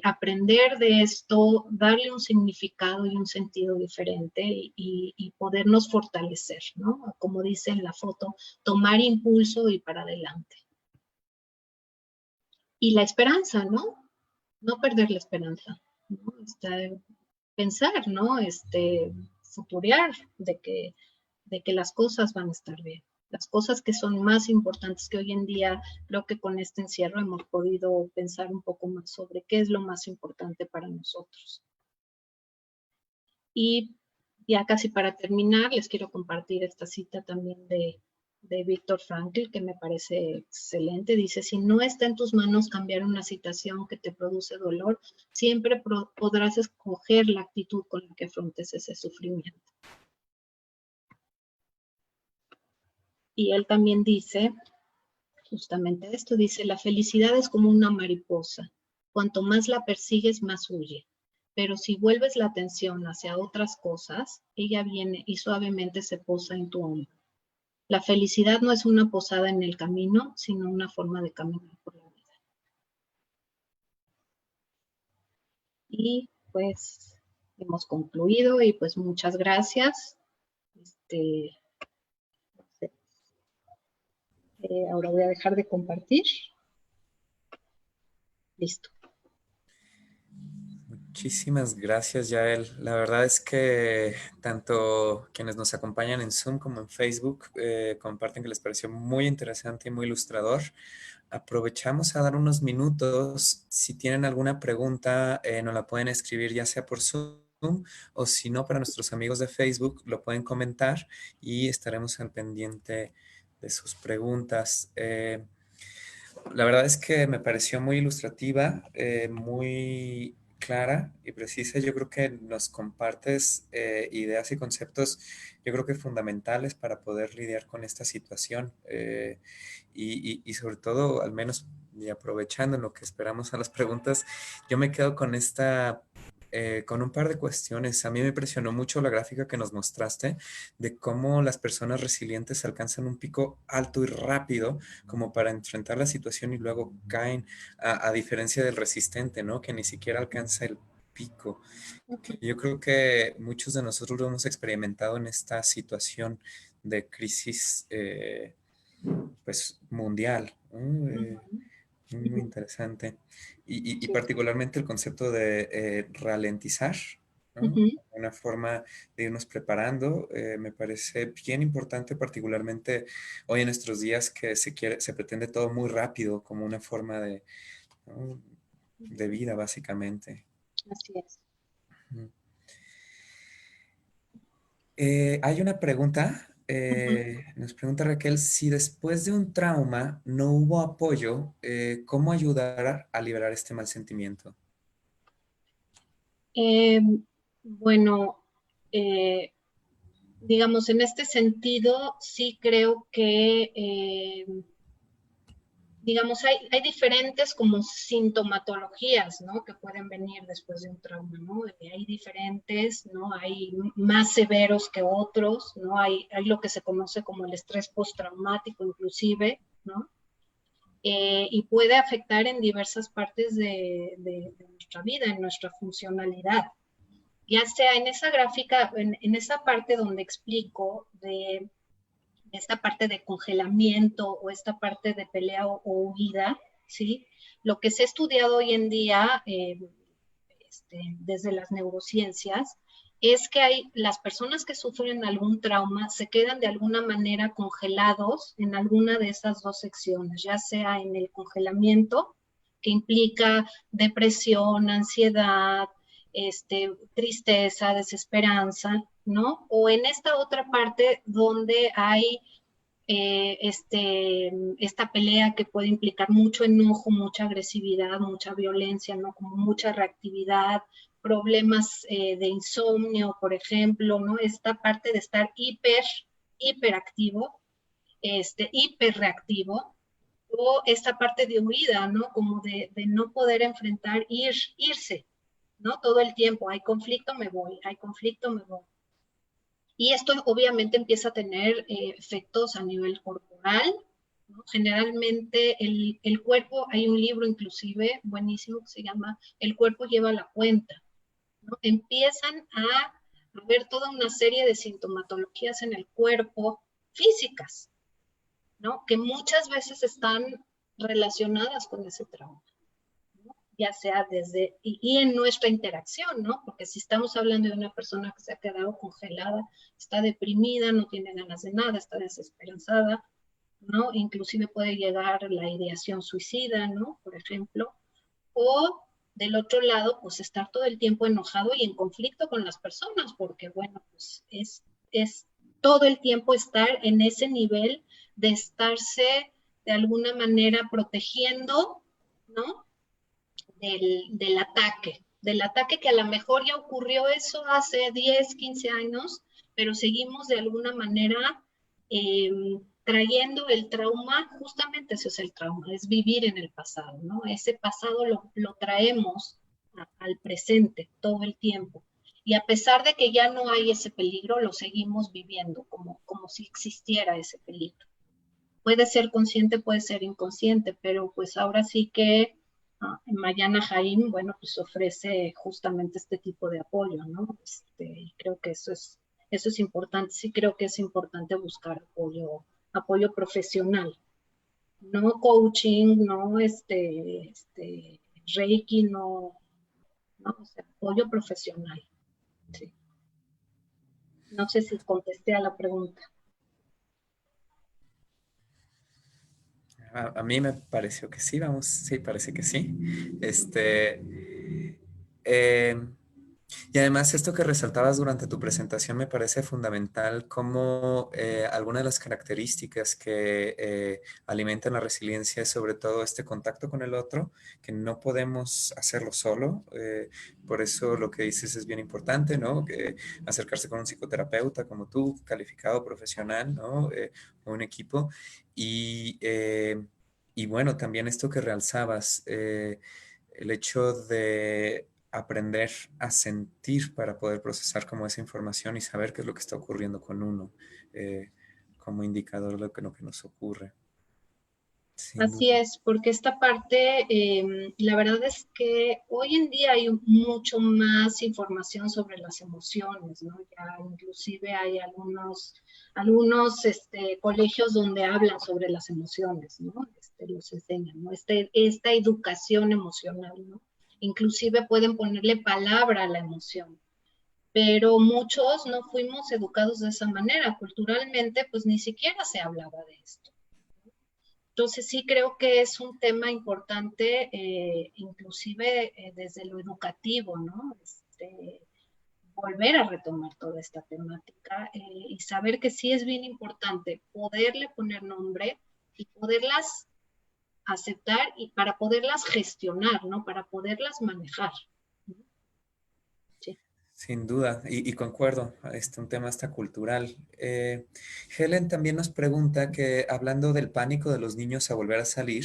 aprender de esto, darle un significado y un sentido diferente, y podernos fortalecer, ¿no? Como dice en la foto, tomar impulso y para adelante. Y la esperanza, ¿no? No perder la esperanza, ¿no? Pensar, ¿no? Futurear de que las cosas van a estar bien. Las cosas que son más importantes, que hoy en día creo que con este encierro hemos podido pensar un poco más sobre qué es lo más importante para nosotros. Y ya casi para terminar, les quiero compartir esta cita también de Viktor Frankl, que me parece excelente. Dice: si no está en tus manos cambiar una situación que te produce dolor, siempre podrás escoger la actitud con la que afrontes ese sufrimiento. Y él también dice justamente esto, dice: la felicidad es como una mariposa, cuanto más la persigues, más huye, pero si vuelves la atención hacia otras cosas, ella viene y suavemente se posa en tu hombro. La felicidad no es una posada en el camino, sino una forma de caminar por la vida. Y pues hemos concluido, y pues muchas gracias. Ahora voy a dejar de compartir. Listo. Muchísimas gracias, Yael. La verdad es que tanto quienes nos acompañan en Zoom como en Facebook comparten que les pareció muy interesante y muy ilustrador. Aprovechamos a dar unos minutos. Si tienen alguna pregunta, nos la pueden escribir ya sea por Zoom o si no, para nuestros amigos de Facebook, lo pueden comentar y estaremos al pendiente de sus preguntas. La verdad es que me pareció muy ilustrativa, muy clara y precisa. Yo creo que nos compartes ideas y conceptos, yo creo que fundamentales para poder lidiar con esta situación. Y sobre todo, al menos, y aprovechando en lo que esperamos a las preguntas, yo me quedo con con un par de cuestiones. A mí me impresionó mucho la gráfica que nos mostraste de cómo las personas resilientes alcanzan un pico alto y rápido como para enfrentar la situación y luego caen, a diferencia del resistente, ¿no? Que ni siquiera alcanza el pico. Que yo creo que muchos de nosotros lo hemos experimentado en esta situación de crisis, pues, mundial, ¿no? Muy interesante. Y Sí. particularmente el concepto de ralentizar, ¿no? Ujú. Una forma de irnos preparando, me parece bien importante, particularmente hoy en nuestros días que se pretende todo muy rápido como una forma de, ¿no? de Ujú. vida, básicamente. Así es. Ujú. Hay una pregunta, Ujú. nos pregunta Raquel, si después de un trauma no hubo apoyo, ¿cómo ayudar a liberar este mal sentimiento? Eh, bueno, eh, digamos, en este sentido, sí creo que digamos, hay diferentes como sintomatologías, ¿no? Que pueden venir después de un trauma, ¿no? Hay diferentes, ¿no? Hay más severos que otros, ¿no? Hay lo que se conoce como el estrés postraumático inclusive, ¿no? Y puede afectar en diversas partes de nuestra vida, en nuestra funcionalidad. Ya sea en esa gráfica, en esa parte donde explico de esta parte de congelamiento o esta parte de pelea o huida, ¿sí? Lo que se ha estudiado hoy en día desde las neurociencias es que hay las personas que sufren algún trauma se quedan de alguna manera congelados en alguna de esas dos secciones, ya sea en el congelamiento, que implica depresión, ansiedad, tristeza, desesperanza, ¿no? O en esta otra parte donde hay esta pelea que puede implicar mucho enojo, mucha agresividad, mucha violencia, ¿no? Como mucha reactividad, problemas de insomnio, por ejemplo, ¿no? Esta parte de estar hiperactivo, hiperreactivo, o esta parte de huida, ¿no? Como de no poder enfrentar, irse, ¿no? Todo el tiempo, hay conflicto, me voy, hay conflicto, me voy. Y esto obviamente empieza a tener efectos a nivel corporal, ¿no? Generalmente el cuerpo, hay un libro inclusive buenísimo que se llama El cuerpo lleva la cuenta, ¿no? Empiezan a ver toda una serie de sintomatologías en el cuerpo físicas, ¿no? Que muchas veces están relacionadas con ese trauma, ya sea y en nuestra interacción, ¿no? Porque si estamos hablando de una persona que se ha quedado congelada, está deprimida, no tiene ganas de nada, está desesperanzada, ¿no? Inclusive puede llegar la ideación suicida, ¿no? Por ejemplo, o del otro lado, pues estar todo el tiempo enojado y en conflicto con las personas, porque bueno, pues es todo el tiempo estar en ese nivel de estarse de alguna manera protegiendo, ¿no? Del ataque que a lo mejor ya ocurrió eso hace 10, 15 años, pero seguimos de alguna manera eh, trayendo el trauma, justamente eso es el trauma, es vivir en el pasado, ¿no? Ese pasado lo traemos al presente todo el tiempo. Y a pesar de que ya no hay ese peligro, lo seguimos viviendo como si existiera ese peligro. Puede ser consciente, puede ser inconsciente, pero pues ahora sí que Mayana Jaim, bueno, pues ofrece justamente este tipo de apoyo, ¿no? Creo que eso es importante, sí creo que es importante buscar apoyo profesional, no coaching, no Reiki, no, ¿no? O sea, apoyo profesional. Sí. No sé si contesté a la pregunta. A mí me pareció que sí, vamos, sí, parece que sí. Eh, y además esto que resaltabas durante tu presentación me parece fundamental, como algunas de las características que alimentan la resiliencia es sobre todo este contacto con el otro, que no podemos hacerlo solo. Por eso lo que dices es bien importante, ¿no? Que acercarse con un psicoterapeuta como tú, calificado, profesional, ¿no? O un equipo. Y, eh, y bueno, también esto que realzabas, el hecho de aprender a sentir para poder procesar como esa información y saber qué es lo que está ocurriendo con uno, eh, como indicador de lo que nos ocurre. Sin Así duda. es, porque esta parte, la verdad es que hoy en día hay mucho más información sobre las emociones, ¿no? Ya inclusive hay algunos colegios donde hablan sobre las emociones, ¿no? Los enseñan, ¿no? Esta educación emocional, ¿no? Inclusive pueden ponerle palabra a la emoción, pero muchos no fuimos educados de esa manera. Culturalmente, pues ni siquiera se hablaba de esto. Entonces sí creo que es un tema importante, inclusive desde lo educativo, ¿no? Volver a retomar toda esta temática y saber que sí es bien importante poderle poner nombre y poderlas aceptar y para poderlas gestionar, ¿no? Para poderlas manejar. Sí. Sin duda, y concuerdo, un tema hasta cultural. Helen también nos pregunta que hablando del pánico de los niños a volver a salir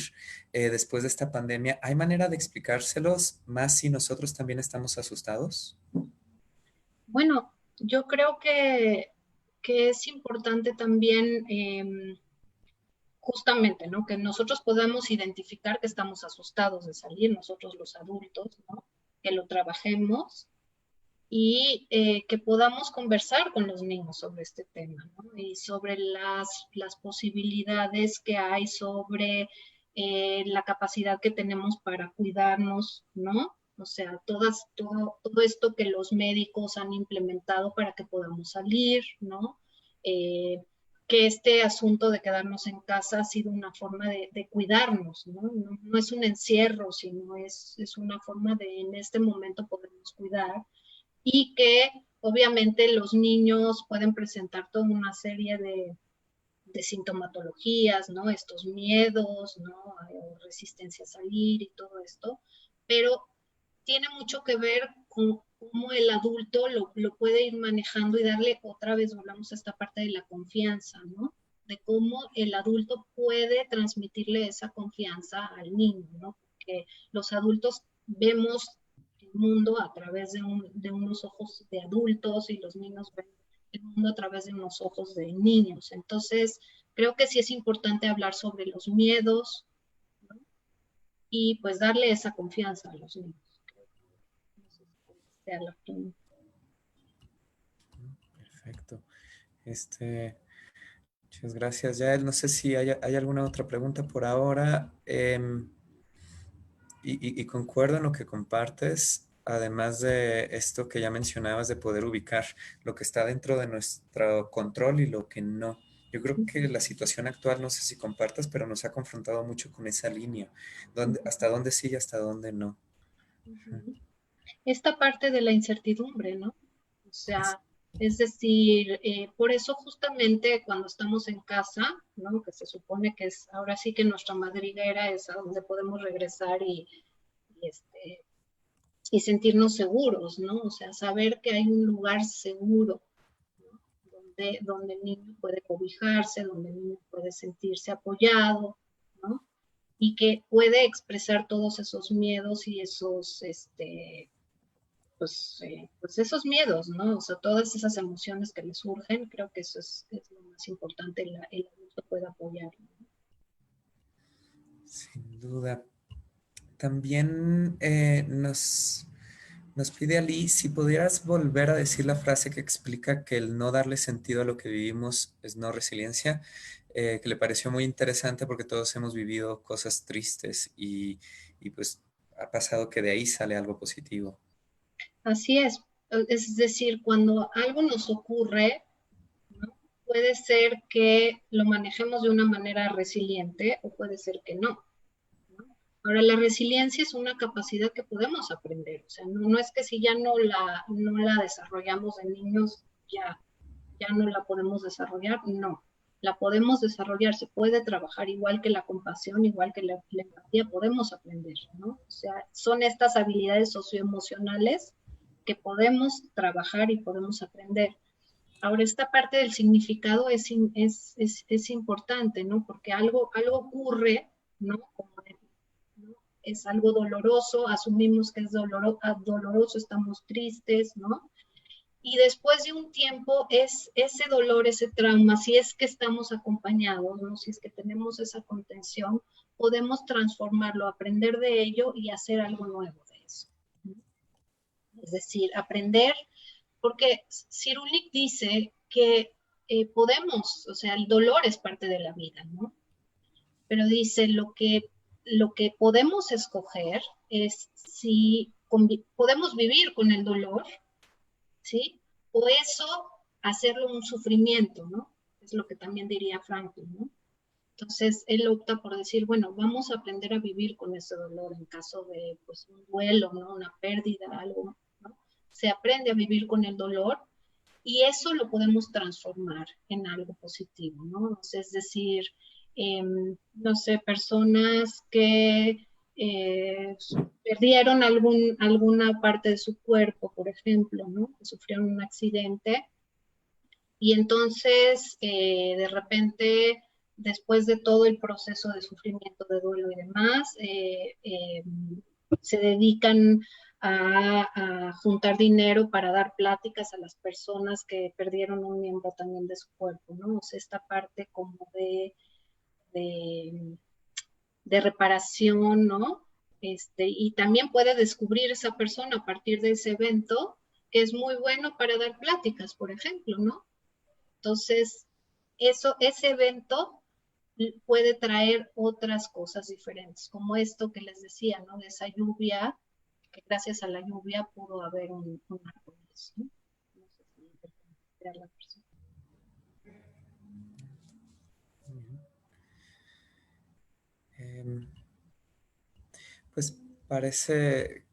después de esta pandemia, ¿hay manera de explicárselos más si nosotros también estamos asustados? Bueno, yo creo que es importante también justamente, ¿no? Que nosotros podamos identificar que estamos asustados de salir, nosotros los adultos, ¿no? Que lo trabajemos y que podamos conversar con los niños sobre este tema, ¿no? Y sobre las posibilidades que hay sobre la capacidad que tenemos para cuidarnos, ¿no? O sea, todo esto que los médicos han implementado para que podamos salir, ¿no? Que este asunto de quedarnos en casa ha sido una forma de cuidarnos, ¿no? ¿no? No es un encierro, sino es una forma de en este momento podernos cuidar y que obviamente los niños pueden presentar toda una serie de sintomatologías, ¿no? Estos miedos, ¿no? Resistencia a salir y todo esto, pero tiene mucho que ver con cómo el adulto lo puede ir manejando y darle otra vez, volvamos a esta parte de la confianza, ¿no? De cómo el adulto puede transmitirle esa confianza al niño, ¿no? Porque los adultos vemos el mundo a través de unos ojos de adultos y los niños ven el mundo a través de unos ojos de niños. Entonces, creo que sí es importante hablar sobre los miedos, ¿no? Y pues darle esa confianza a los niños. No sé si sea la pregunta. Perfecto. Muchas gracias, Yael. No sé si hay alguna otra pregunta por ahora. Y concuerdo en lo que compartes, además de esto que ya mencionabas, de poder ubicar lo que está dentro de nuestro control y lo que no. Yo creo que la situación actual, no sé si compartas, pero nos ha confrontado mucho con esa línea, hasta dónde sí y hasta dónde no. Esta parte de la incertidumbre, ¿no? O Es- sea, es decir, por eso justamente cuando estamos en casa, ¿no? Que se supone que es ahora sí que nuestra madriguera es a donde podemos regresar y, y sentirnos seguros, ¿no? O sea, saber que hay un lugar seguro, ¿no? Donde el niño puede cobijarse, donde el niño puede sentirse apoyado, ¿no? Y que puede expresar todos esos miedos y esos, pues esos miedos, ¿no? O sea, todas esas emociones que le surgen, creo que eso es lo más importante, el adulto puede apoyar, ¿no? Sin duda. También nos pide Ali si pudieras volver a decir la frase que explica que el no darle sentido a lo que vivimos es no resiliencia, que le pareció muy interesante porque todos hemos vivido cosas tristes y pues ha pasado que de ahí sale algo positivo. Así es decir, cuando algo nos ocurre, ¿no? Puede ser que lo manejemos de una manera resiliente o puede ser que no, ¿no? Ahora, la resiliencia es una capacidad que podemos aprender, o sea, no es que si ya no la desarrollamos de niños, ya no la podemos desarrollar, no. La podemos desarrollar, se puede trabajar igual que la compasión, igual que la empatía, podemos aprender, ¿no? O sea, son estas habilidades socioemocionales que podemos trabajar y podemos aprender. Ahora, esta parte del significado es importante, ¿no? Porque algo ocurre, ¿no? ¿no? Es algo doloroso, asumimos que es doloroso, estamos tristes, ¿no? Y después de un tiempo es ese dolor, ese trauma, si es que estamos acompañados, ¿no? Si es que tenemos esa contención, podemos transformarlo, aprender de ello y hacer algo nuevo de eso, ¿no? Es decir, aprender, porque Cyrulnik dice que podemos, o sea, el dolor es parte de la vida, ¿no? Pero dice lo que podemos escoger es si podemos vivir con el dolor, ¿sí? O eso, hacerlo un sufrimiento, ¿no? Es lo que también diría Franklin, ¿no? Entonces, él opta por decir, bueno, vamos a aprender a vivir con ese dolor en caso de, pues, un duelo, ¿no? Una pérdida, algo, ¿no? Se aprende a vivir con el dolor y eso lo podemos transformar en algo positivo, ¿no? O sea, es decir, no sé, personas que perdieron alguna parte de su cuerpo, por ejemplo, ¿no? Que sufrieron un accidente y entonces de repente, después de todo el proceso de sufrimiento, de duelo y demás, se dedican a juntar dinero para dar pláticas a las personas que perdieron un miembro también de su cuerpo, ¿no? O sea, esta parte como de, de reparación, ¿no? Y también puede descubrir esa persona a partir de ese evento que es muy bueno para dar pláticas, por ejemplo, ¿no? Entonces, ese evento puede traer otras cosas diferentes, como esto que les decía, ¿no? De esa lluvia, que gracias a la lluvia pudo haber un arcoíris, ¿no? No sé si interpretar la persona. Pues parece,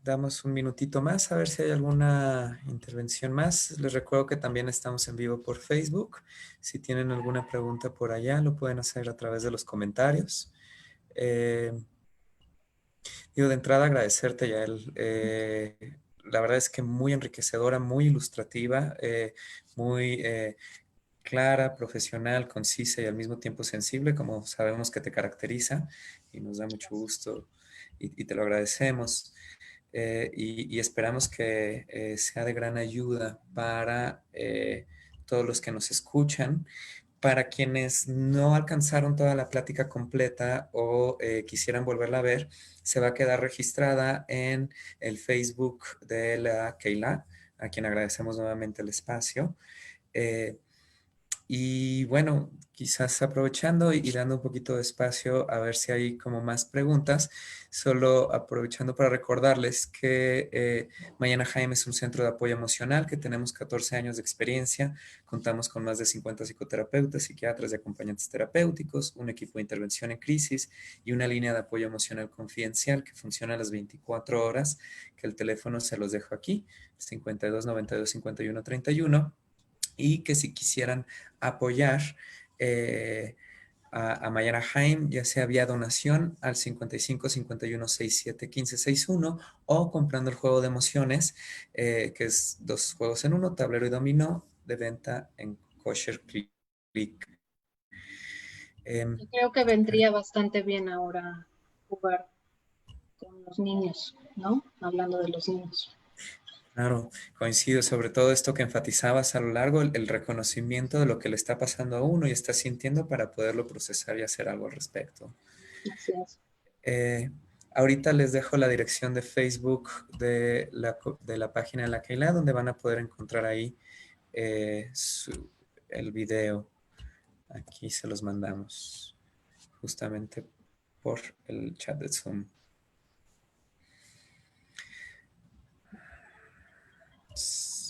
damos un minutito más a ver si hay alguna intervención más. Les recuerdo que también estamos en vivo por Facebook. Si tienen alguna pregunta por allá, lo pueden hacer a través de los comentarios. De entrada agradecerte, Yael. La verdad es que muy enriquecedora, muy ilustrativa, muy clara, profesional, concisa y al mismo tiempo sensible, como sabemos que te caracteriza y nos da mucho gusto y te lo agradecemos. Y esperamos que sea de gran ayuda para todos los que nos escuchan. Para quienes no alcanzaron toda la plática completa o quisieran volverla a ver, se va a quedar registrada en el Facebook de la Keilah, a quien agradecemos nuevamente el espacio. Eh, y bueno, quizás aprovechando y dando un poquito de espacio a ver si hay como más preguntas, solo aprovechando para recordarles que Mañana Jaime es un centro de apoyo emocional, que tenemos 14 años de experiencia, contamos con más de 50 psicoterapeutas, psiquiatras y acompañantes terapéuticos, un equipo de intervención en crisis y una línea de apoyo emocional confidencial que funciona a las 24 horas, que el teléfono se los dejo aquí, 52 92 51 31. Y que si quisieran apoyar a Mayara Jaime, ya sea vía donación al 55 51 67 15 61 o comprando el juego de emociones, que es 2 juegos en 1, tablero y dominó, de venta en Kosher Click. Yo creo que vendría bastante bien ahora jugar con los niños, ¿no? Hablando de los niños. Claro, coincido, sobre todo esto que enfatizabas a lo largo, el reconocimiento de lo que le está pasando a uno y está sintiendo para poderlo procesar y hacer algo al respecto. Así es. Ahorita les dejo la dirección de Facebook de la página de la Keilah, donde van a poder encontrar ahí el video. Aquí se los mandamos justamente por el chat de Zoom.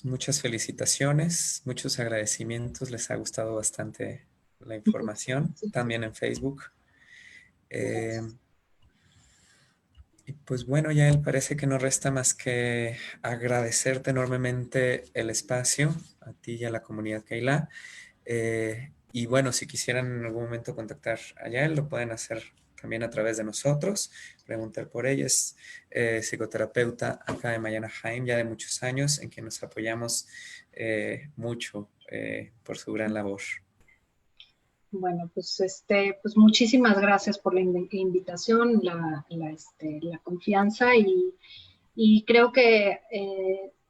Muchas felicitaciones, muchos agradecimientos. Les ha gustado bastante la información, Sí, también en Facebook. gracias. Y pues bueno, Yael, parece que no resta más que agradecerte enormemente el espacio, a ti y a la comunidad Keilah. Y bueno, si quisieran en algún momento contactar a Yael, lo pueden hacer también a través de nosotros, preguntar por ella. Es psicoterapeuta acá de Mayana Jaime, ya de muchos años, en quien nos apoyamos mucho por su gran labor. Bueno, pues, pues muchísimas gracias por la invitación, la confianza y creo que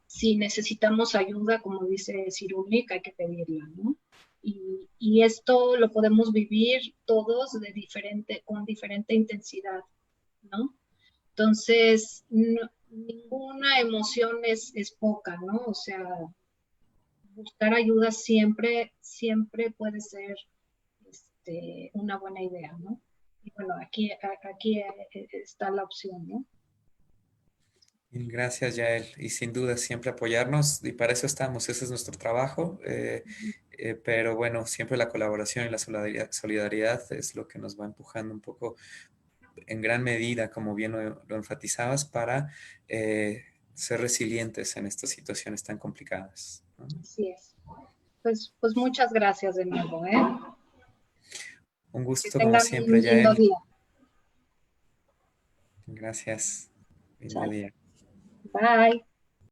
si necesitamos ayuda, como dice Cyrulnik, hay que pedirla, ¿no? Y esto lo podemos vivir todos con diferente intensidad, ¿no? Entonces, ninguna emoción es poca, ¿no? O sea, buscar ayuda siempre puede ser una buena idea, ¿no? Y bueno, aquí está la opción, ¿no? Gracias, Yael. Y sin duda, siempre apoyarnos, y para eso estamos, ese es nuestro trabajo. Pero bueno, siempre la colaboración y la solidaridad es lo que nos va empujando un poco en gran medida, como bien lo enfatizabas, para ser resilientes en estas situaciones tan complicadas, ¿no? Así es. Pues muchas gracias de nuevo, ¿eh? Un Que gusto como tengan un siempre, lindo Yael. día. Gracias. Lindo Sale. día. Bye.